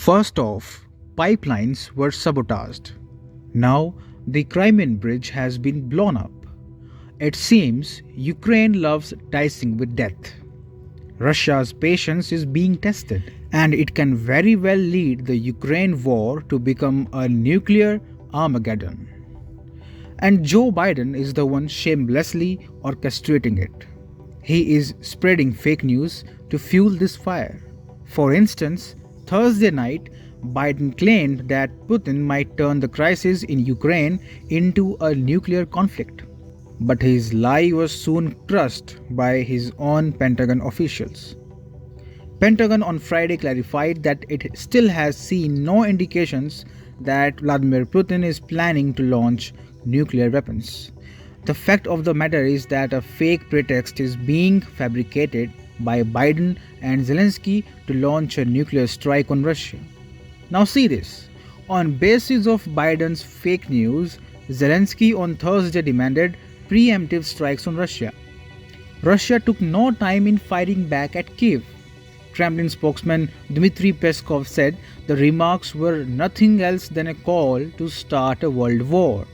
First off, pipelines were sabotaged. Now, the Crimean bridge has been blown up. It seems Ukraine loves dicing with death. Russia's patience is being tested, and it can very well lead the Ukraine war to become a nuclear Armageddon. And Joe Biden is the one shamelessly orchestrating it. He is spreading fake news to fuel this fire. For instance, Thursday night, Biden claimed that Putin might turn the crisis in Ukraine into a nuclear conflict. But his lie was soon crushed by his own Pentagon officials. Pentagon on Friday clarified that it still has seen no indications that Vladimir Putin is planning to launch nuclear weapons. The fact of the matter is that a fake pretext is being fabricated by Biden and Zelensky to launch a nuclear strike on Russia. Now see this. On basis of Biden's fake news, Zelensky on Thursday demanded pre-emptive strikes on Russia. Russia took no time in fighting back at Kyiv. Kremlin spokesman Dmitry Peskov said the remarks were nothing else than a call to start a world war.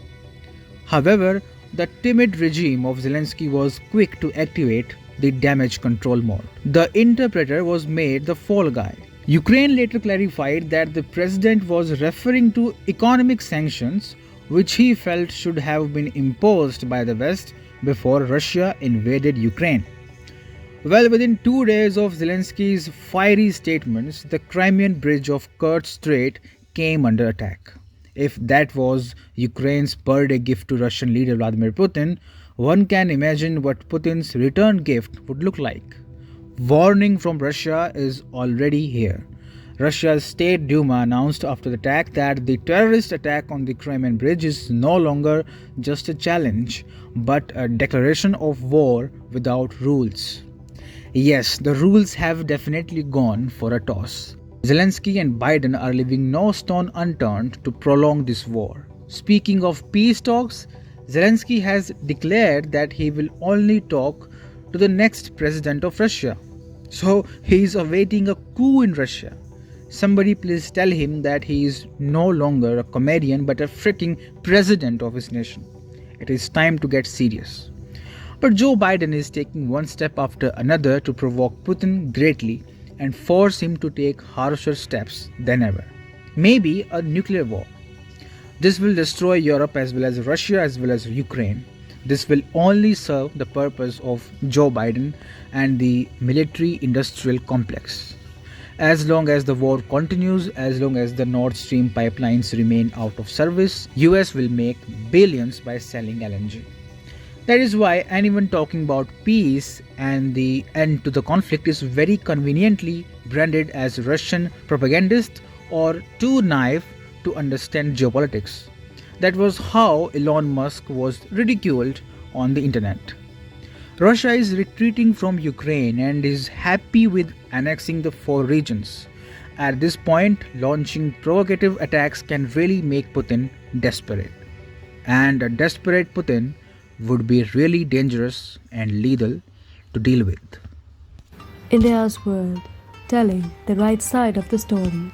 However, the timid regime of Zelensky was quick to activate the damage control mode. The interpreter was made the fall guy. Ukraine later clarified that the president was referring to economic sanctions which he felt should have been imposed by the West before Russia invaded Ukraine. Well, within 2 days of Zelensky's fiery statements, the Crimean bridge of Kerch Strait came under attack. If that was Ukraine's birthday gift to Russian leader Vladimir Putin, one can imagine what Putin's return gift would look like. Warning from Russia is already here. Russia's State Duma announced after the attack that the terrorist attack on the Crimean bridge is no longer just a challenge, but a declaration of war without rules. Yes, the rules have definitely gone for a toss. Zelensky and Biden are leaving no stone unturned to prolong this war. Speaking of peace talks, Zelensky has declared that he will only talk to the next president of Russia. So he is awaiting a coup in Russia. Somebody please tell him that he is no longer a comedian but a freaking president of his nation. It is time to get serious. But Joe Biden is taking one step after another to provoke Putin greatly and force him to take harsher steps than ever. Maybe a nuclear war. This will destroy Europe as well as Russia as well as Ukraine. This will only serve the purpose of Joe Biden and the military-industrial complex. As long as the war continues, as long as the Nord Stream pipelines remain out of service, US will make billions by selling LNG. That is why anyone talking about peace and the end to the conflict is very conveniently branded as Russian propagandist or too naive to understand geopolitics. That was how Elon Musk was ridiculed on the internet. Russia is retreating from Ukraine and is happy with annexing the 4 regions. At this point, launching provocative attacks can really make Putin desperate. And a desperate Putin would be really dangerous and lethal to deal with. India's World, telling the right side of the story.